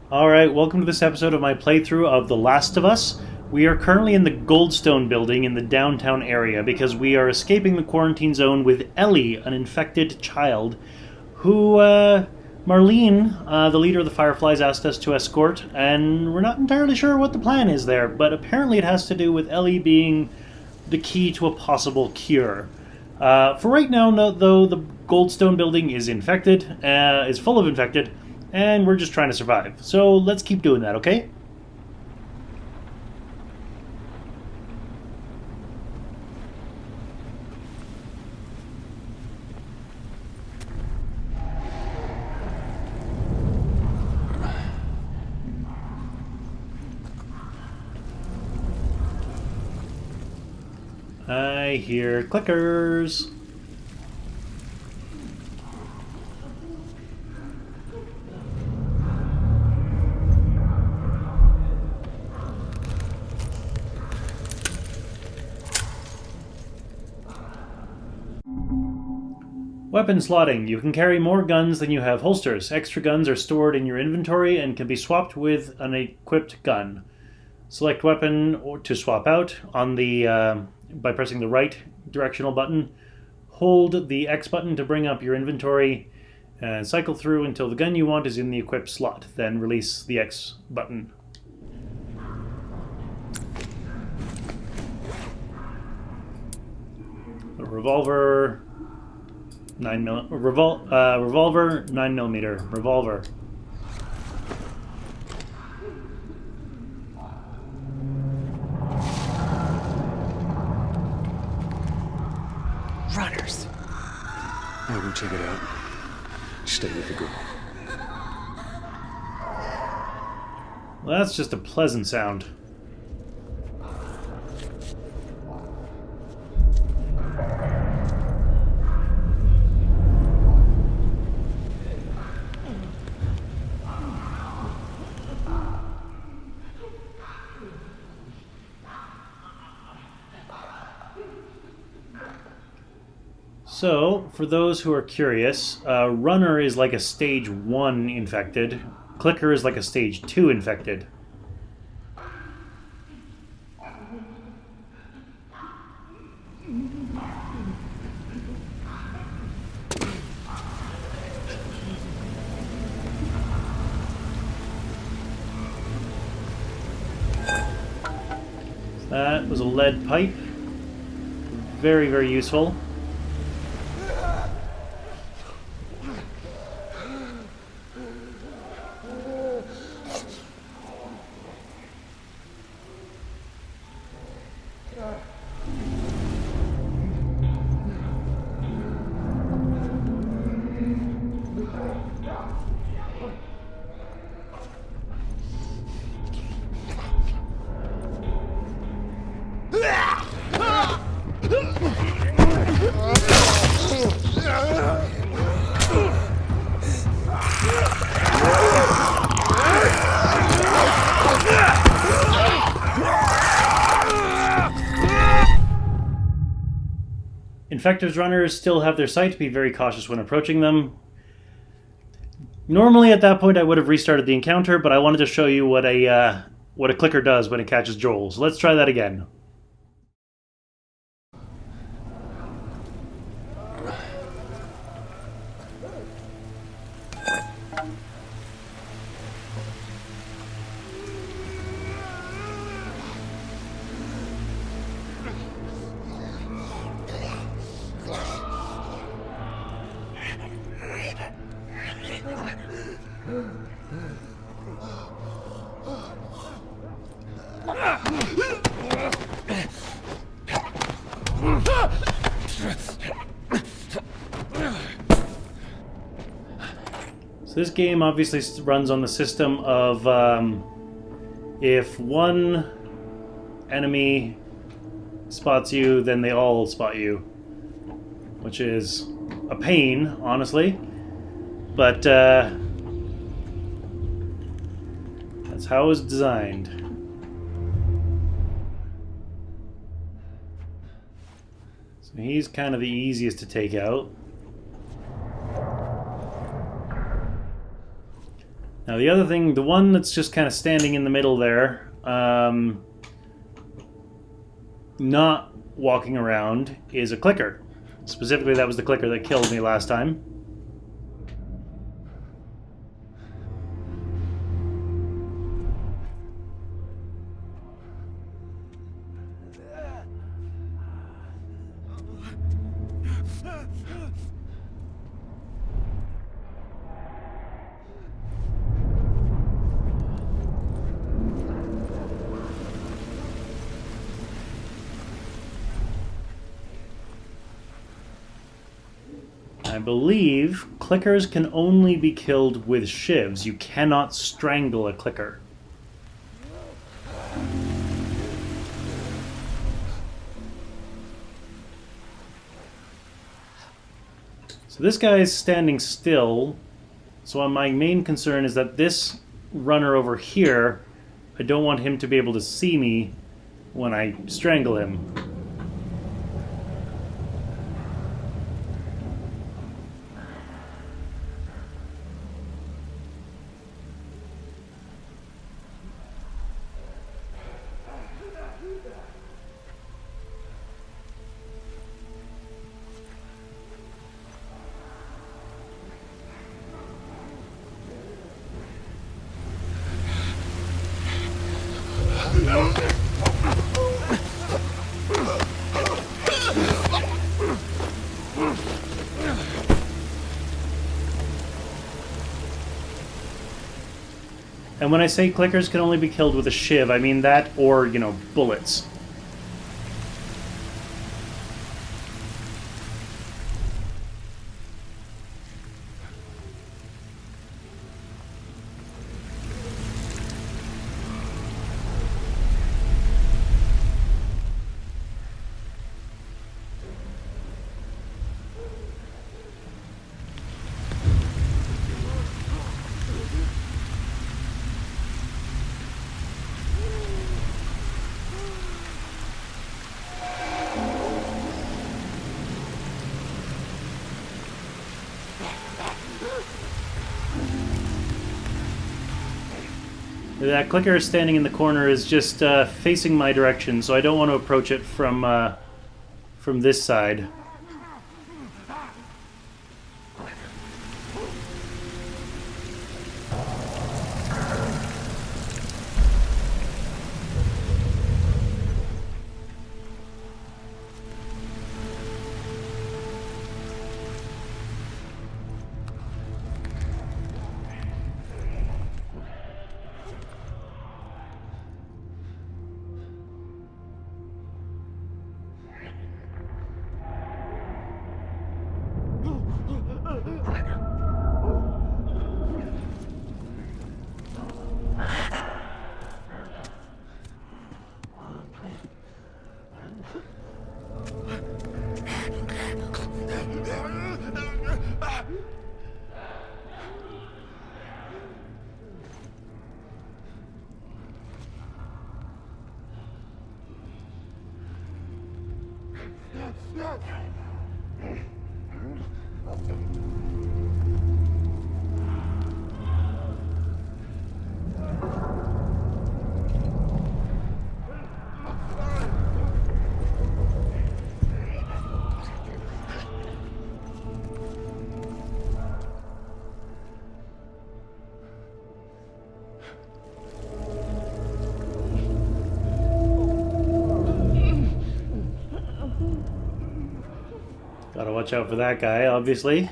Alright, welcome to this episode of my playthrough of The Last of Us. We are currently in the Goldstone Building in the downtown area because we are escaping the quarantine zone with Ellie, an infected child, who Marlene, the leader of the Fireflies, asked us to escort, and we're not entirely sure what the plan is there, but apparently it has to do with Ellie being the key to a possible cure. For right now, though, the Goldstone Building is infected, is full of infected, and we're just trying to survive. So let's keep doing that, okay? I hear clickers. Weapon slotting. You can carry more guns than you have holsters. Extra guns are stored in your inventory and can be swapped with an equipped gun. Select weapon to swap out on the by pressing the right directional button. Hold the X button to bring up your inventory and cycle through until the gun you want is in the equipped slot. Then release the X button. A revolver. Revolver, 9mm. Revolver. Runners. I'll go check it out. Stay with the girl. Well, that's just a pleasant sound. So, for those who are curious, Runner is like a stage 1 infected. Clicker is like a stage 2 infected. That was a lead pipe. Very, very useful. Infectives runners still have their sight. Be very cautious when approaching them. Normally at that point I would have restarted the encounter, but I wanted to show you what a clicker does when it catches Joel. So let's try that again. So this game obviously runs on the system of if one enemy spots you, then they all spot you, which is a pain, honestly, but that's how it was designed. So he's kind of the easiest to take out. Now the other thing, the one that's just kind of standing in the middle there, not walking around, is a clicker. Specifically, that was the clicker that killed me last time. I believe clickers can only be killed with shivs. You cannot strangle a clicker. So this guy is standing still. So my main concern is that this runner over here, I don't want him to be able to see me when I strangle him. And when I say clickers can only be killed with a shiv, I mean that or, you know, bullets. That clicker standing in the corner is just facing my direction, so I don't want to approach it from this side. Gotta watch out for that guy, obviously.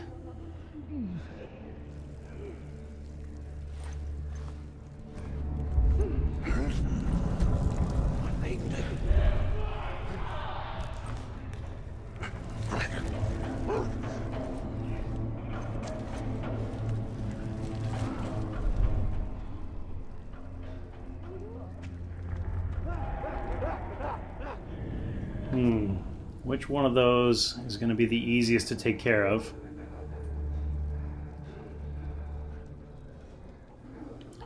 Which one of those is going to be the easiest to take care of?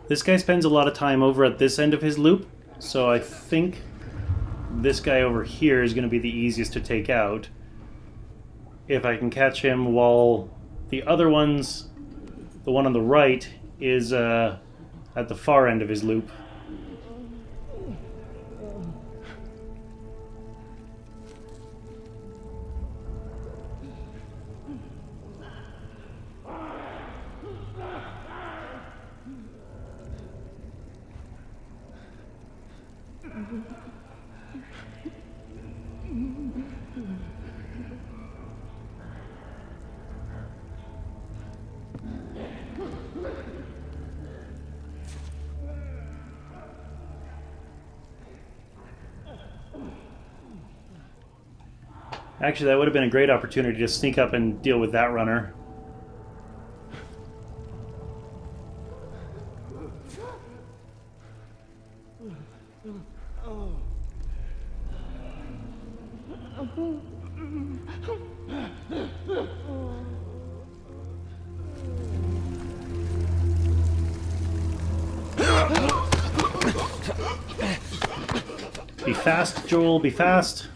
This guy spends a lot of time over at this end of his loop, so I think this guy over here is going to be the easiest to take out. If I can catch him while the other ones, the one on the right, is at the far end of his loop. Actually, that would have been a great opportunity to sneak up and deal with that runner. Be fast, Joel, be fast.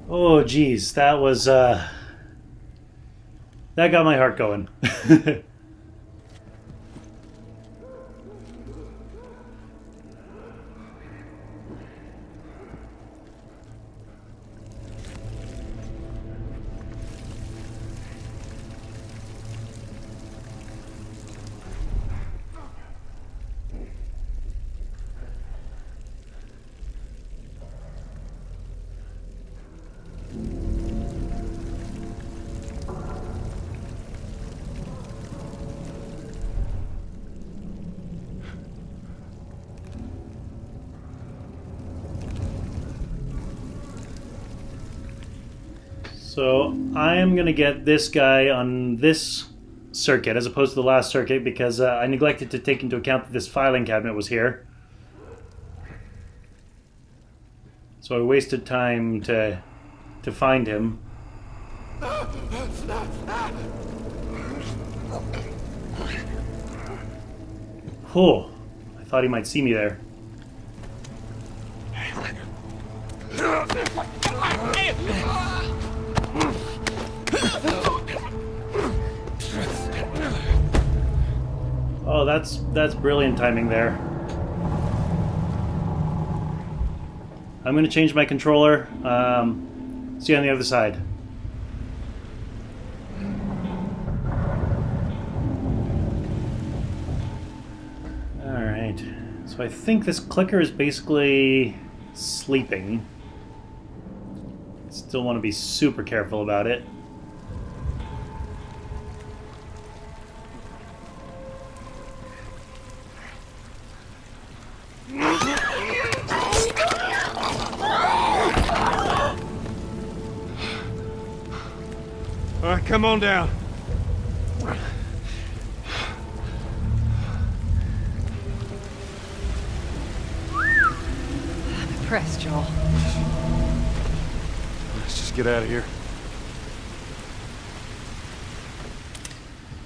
Oh, geez, that was, that got my heart going. So I am going to get this guy on this circuit as opposed to the last circuit because I neglected to take into account that this filing cabinet was here. So I wasted time to find him. Oh, I thought he might see me there. Oh, that's brilliant timing there. I'm going to change my controller. See you on the other side. Alright. So I think this clicker is basically sleeping. Still want to be super careful about it. All right, come on down. I'm impressed, Joel. Let's just get out of here.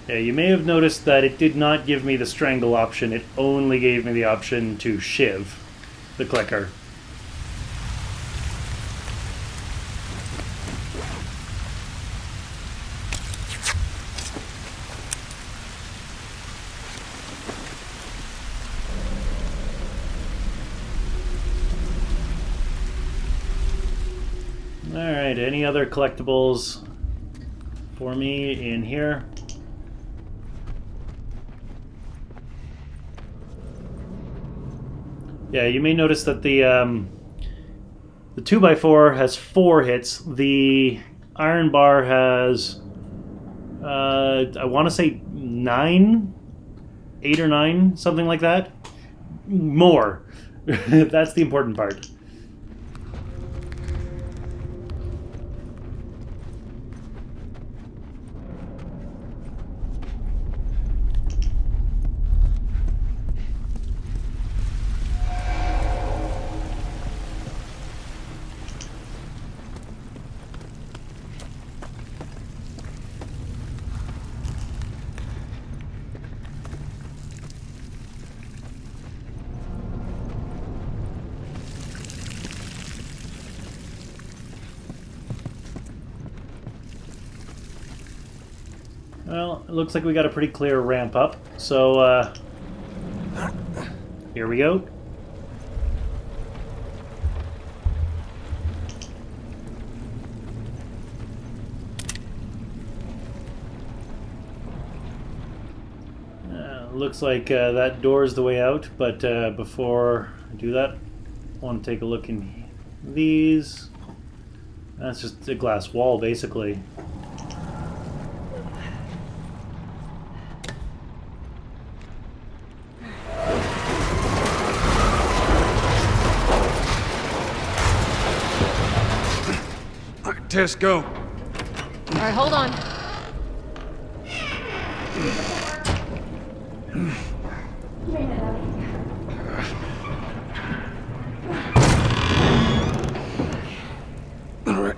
Yeah, you may have noticed that it did not give me the strangle option. It only gave me the option to shiv the clicker. Alright, any other collectibles for me in here? Yeah, you may notice that the 2x4 has 4 hits. The iron bar has, I want to say 9? 8 or 9? Something like that? More. That's the important part. Well, it looks like we got a pretty clear ramp up, so here we go. Looks like that door is the way out, but before I do that, I want to take a look in these. That's just a glass wall, basically. All right, Tess, go. All right, hold on. All right.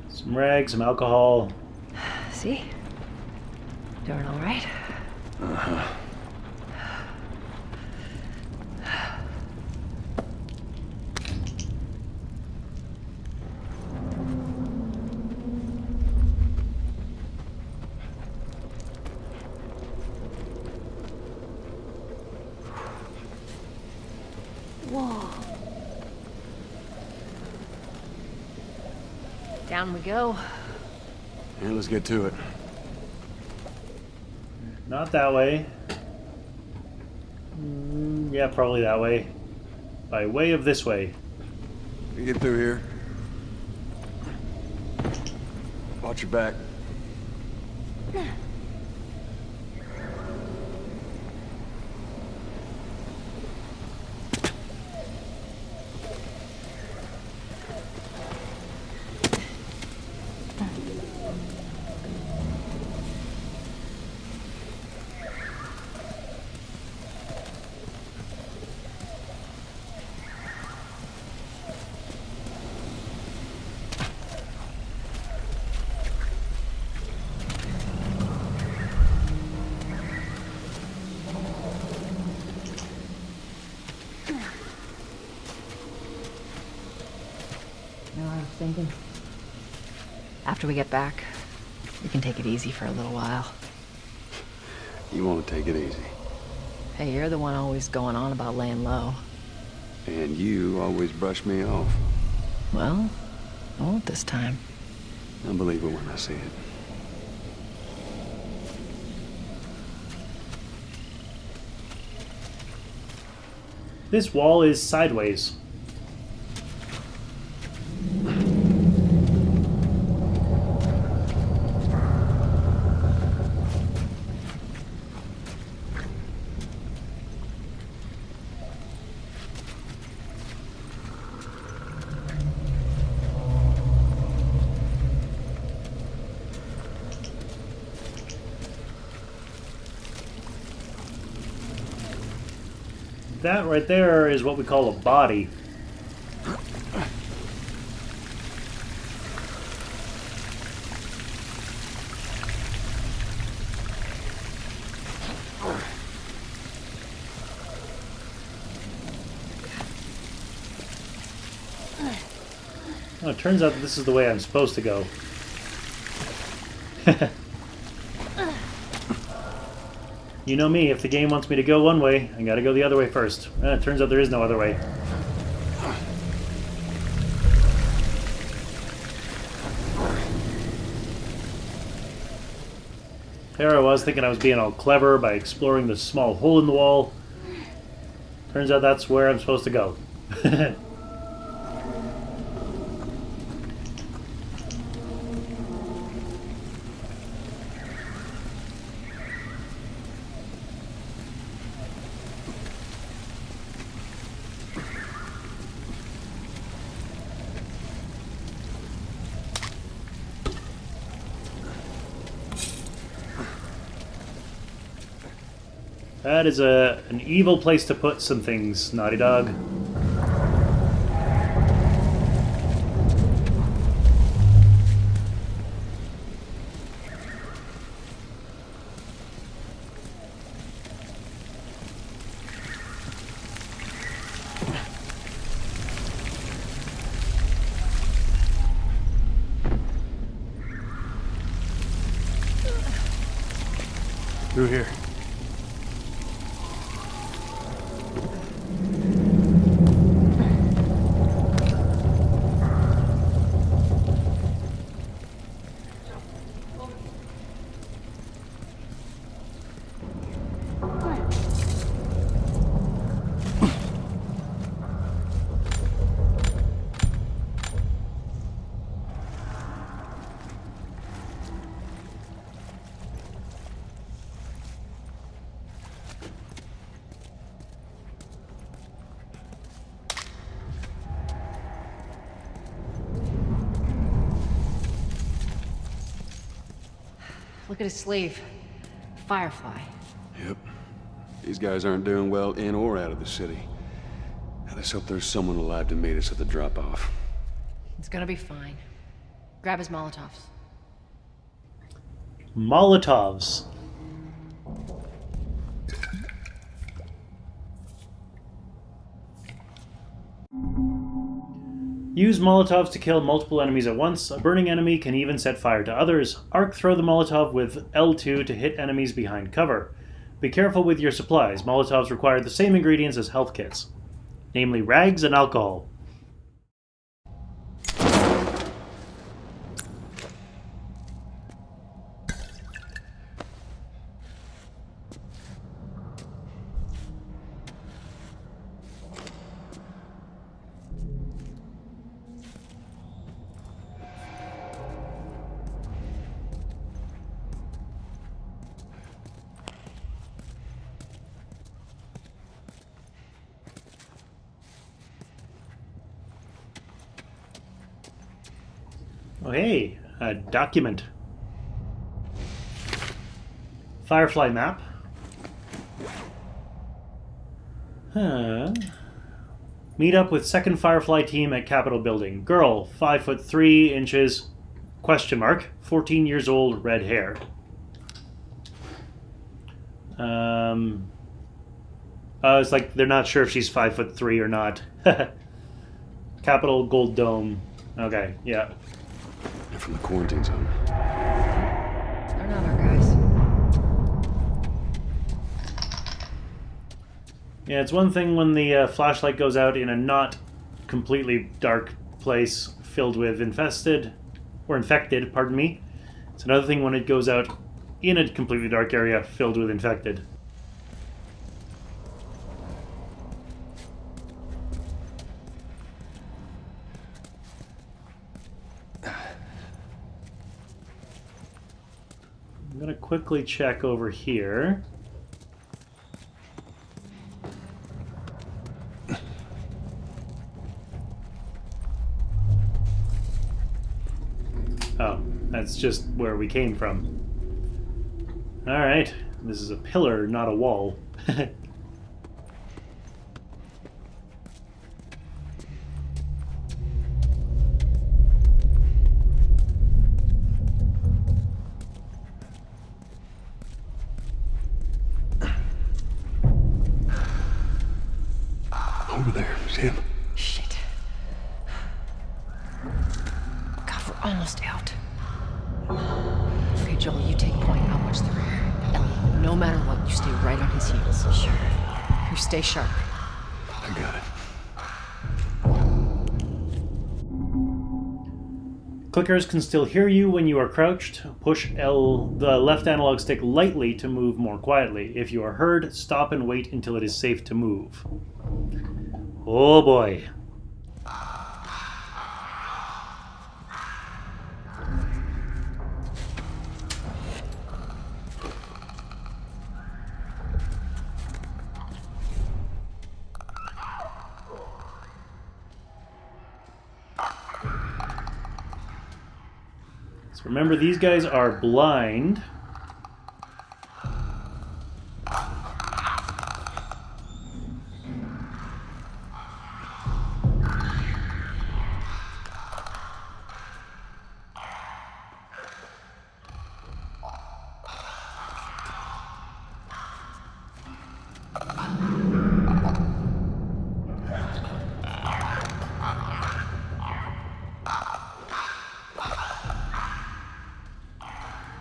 Some rags, some alcohol. See? Doing all right? Uh-huh. Whoa. Down we go. Yeah, let's get to it. Not that way. Yeah, probably that way. By way of this way. We get through here. Watch your back. You know what I was thinking? After we get back, we can take it easy for a little while. You want to take it easy. Hey, you're the one always going on about laying low. And you always brush me off. Well, I won't this time. I'll believe it when I see it. This wall is sideways. That right there is what we call a body. Oh, it turns out that this is the way I'm supposed to go. You know me, if the game wants me to go one way, I gotta go the other way first. It turns out there is no other way. There I was, thinking I was being all clever by exploring the small hole in the wall. Turns out that's where I'm supposed to go. That is an evil place to put some things, Naughty Dog. Through here. Look at his sleeve. Firefly. Yep. These guys aren't doing well in or out of the city. Let's hope there's someone alive to meet us at the drop-off. It's gonna be fine. Grab his Molotovs. Molotovs. Use Molotovs to kill multiple enemies at once. A burning enemy can even set fire to others. Arc throw the Molotov with L2 to hit enemies behind cover. Be careful with your supplies. Molotovs require the same ingredients as health kits, namely rags and alcohol. Oh, hey, a document. Firefly map. Meet up with second Firefly team at Capitol Building. Girl, 5'3", question mark, 14 years old, red hair. It's like they're not sure if she's 5'3" or not. Capitol Gold Dome. Okay, yeah. They're from the quarantine zone. They're not our guys. Yeah, it's one thing when the flashlight goes out in a not completely dark place filled with infected, pardon me. It's another thing when it goes out in a completely dark area filled with infected. I'm going to quickly check over here. Oh, that's just where we came from. Alright, this is a pillar, not a wall. Over there, see him? Shit. God, we're almost out. Okay, Joel, you take point. I'll watch the rear. Ellie, no matter what, you stay right on his heels. Sure. You stay sharp. I got it. Clickers can still hear you when you are crouched. Push L, the left analog stick, lightly to move more quietly. If you are heard, stop and wait until it is safe to move. Oh boy. So remember, these guys are blind.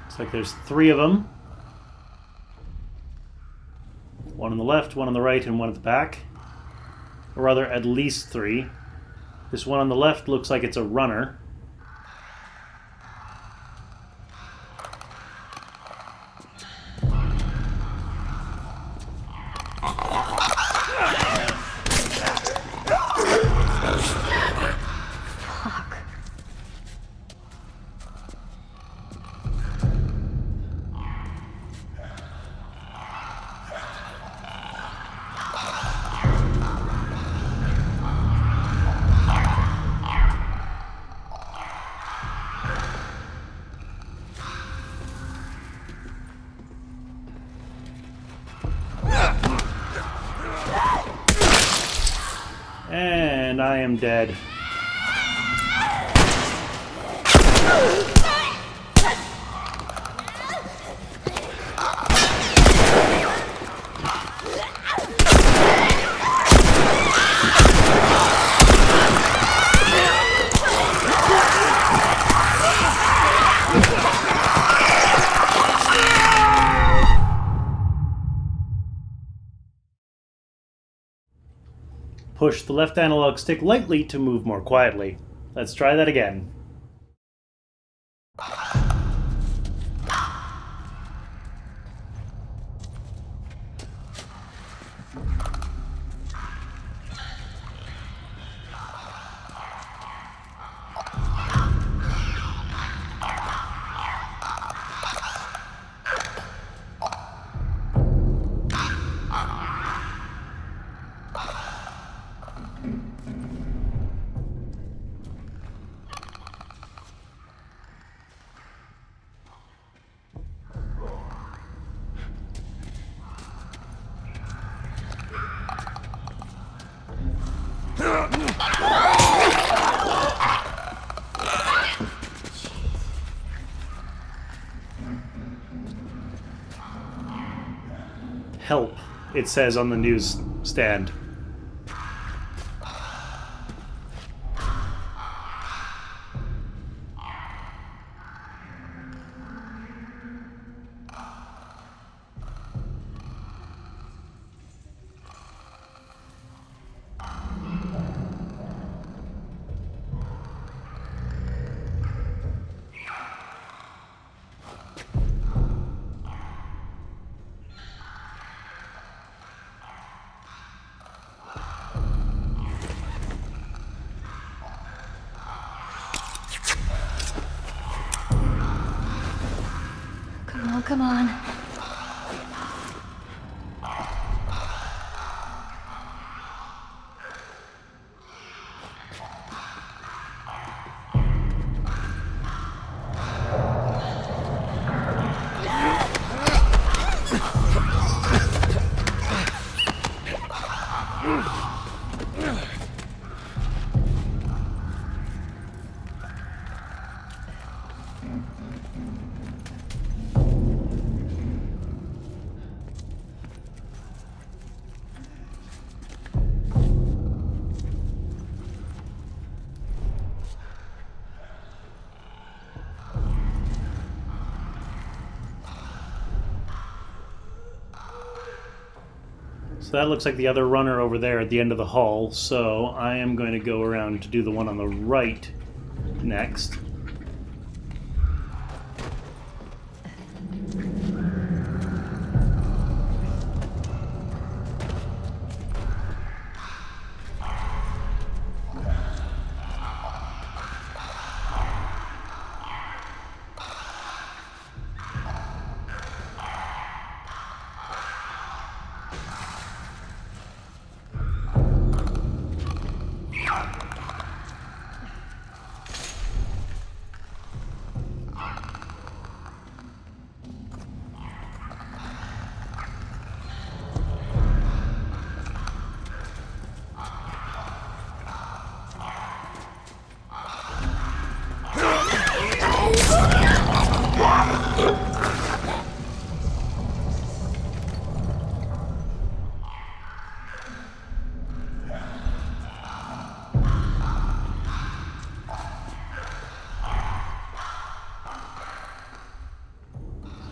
Looks like there's 3 of them. One on the left, one on the right, and one at the back. Or rather, at least 3. This one on the left looks like it's a runner. And I am dead. Push the left analog stick lightly to move more quietly. Let's try that again. Help, it says on the newsstand. Come on. So that looks like the other runner over there at the end of the hall, so I am going to go around to do the one on the right next.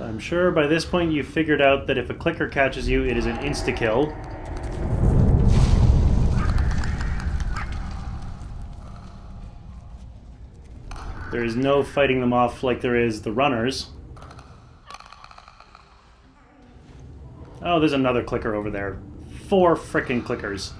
I'm sure by this point you've figured out that if a clicker catches you, it is an insta-kill. There is no fighting them off like there is the runners. Oh, there's another clicker over there. 4 frickin' clickers.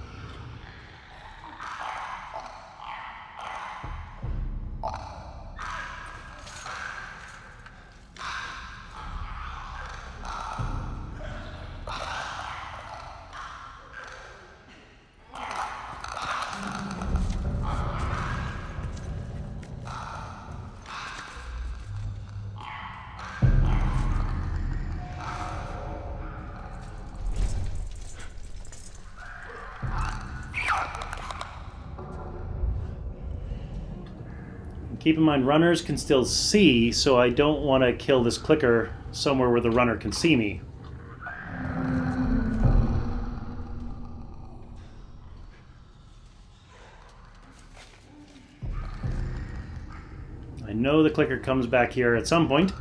Keep in mind, runners can still see, so I don't want to kill this clicker somewhere where the runner can see me. I know the clicker comes back here at some point.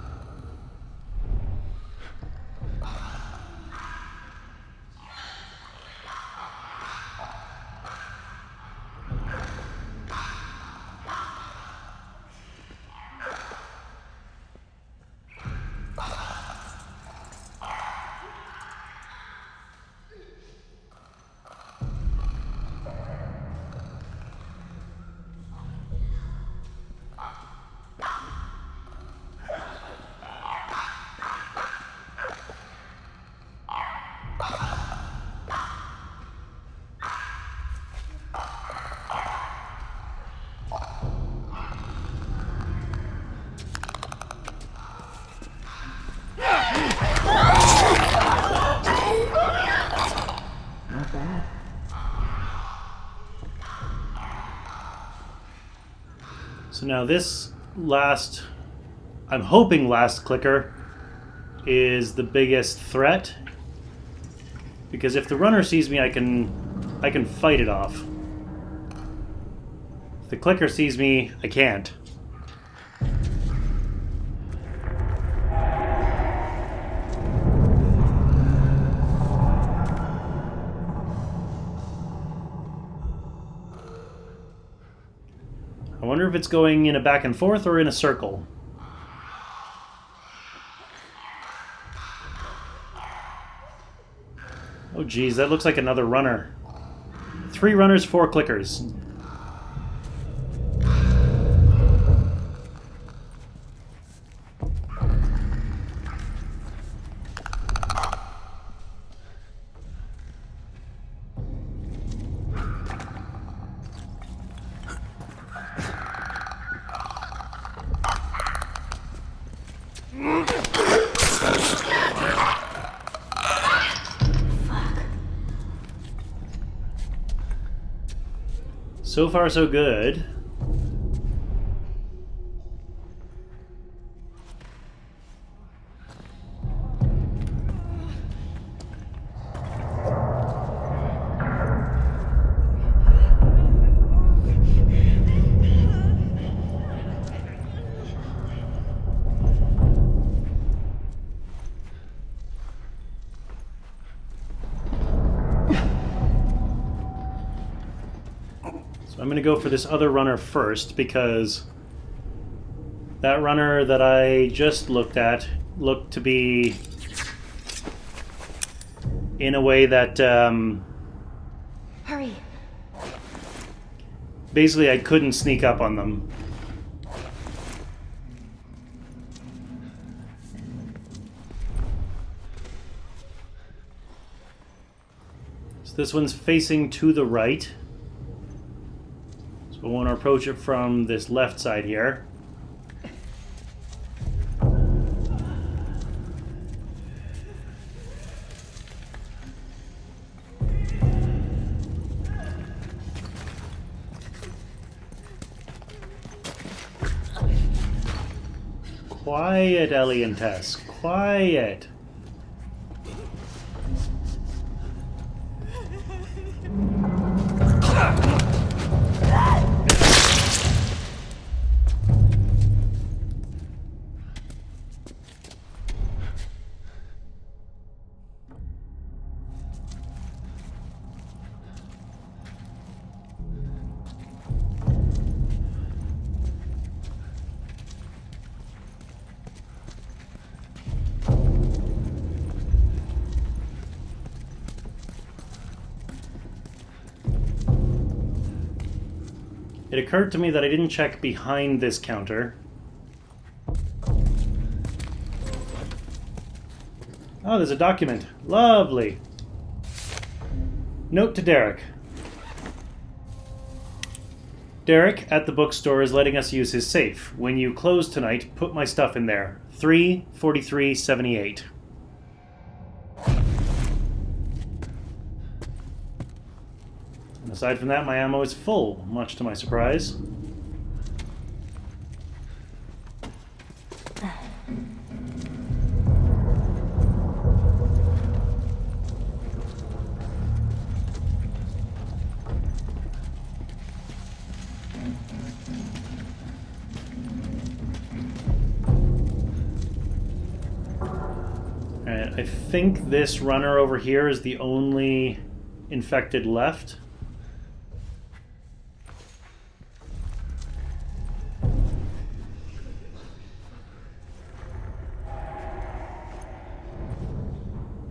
So now this last, I'm hoping last clicker is the biggest threat, because if the runner sees me, I can fight it off. If the clicker sees me, I can't. I wonder if it's going in a back and forth or in a circle. Oh geez, that looks like another runner. 3 runners, 4 clickers. So far, so good. I'm going to go for this other runner first, because that runner that I just looked at looked to be in a way that Hurry. basically I couldn't sneak up on them. So this one's facing to the right. So I want to approach it from this left side here. Quiet, Ellie and Tess. Quiet. It occurred to me that I didn't check behind this counter. Oh, there's a document. Lovely. Note to Derek. Derek at the bookstore is letting us use his safe. When you close tonight, put my stuff in there. 34378. And aside from that, my ammo is full, much to my surprise. Alright, I think this runner over here is the only infected left.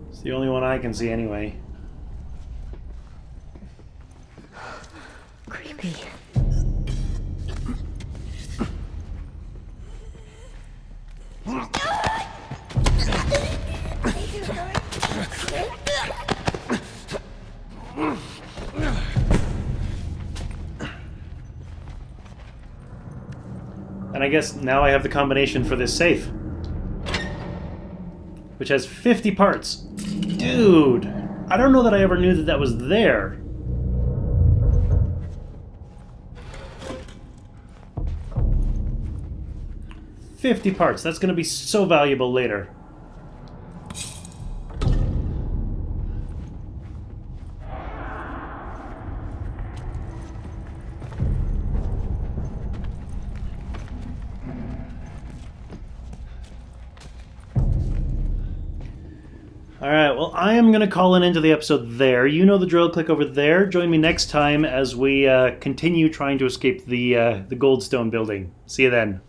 It's the only one I can see anyway. Creepy. And I guess now I have the combination for this safe, which has 50 parts. Dude, I don't know that I ever knew that that was there. $50 parts. That's going to be so valuable later. Alright, well, I am going to call an end to the episode there. You know the drill. Click over there. Join me next time as we continue trying to escape the Goldstone Building. See you then.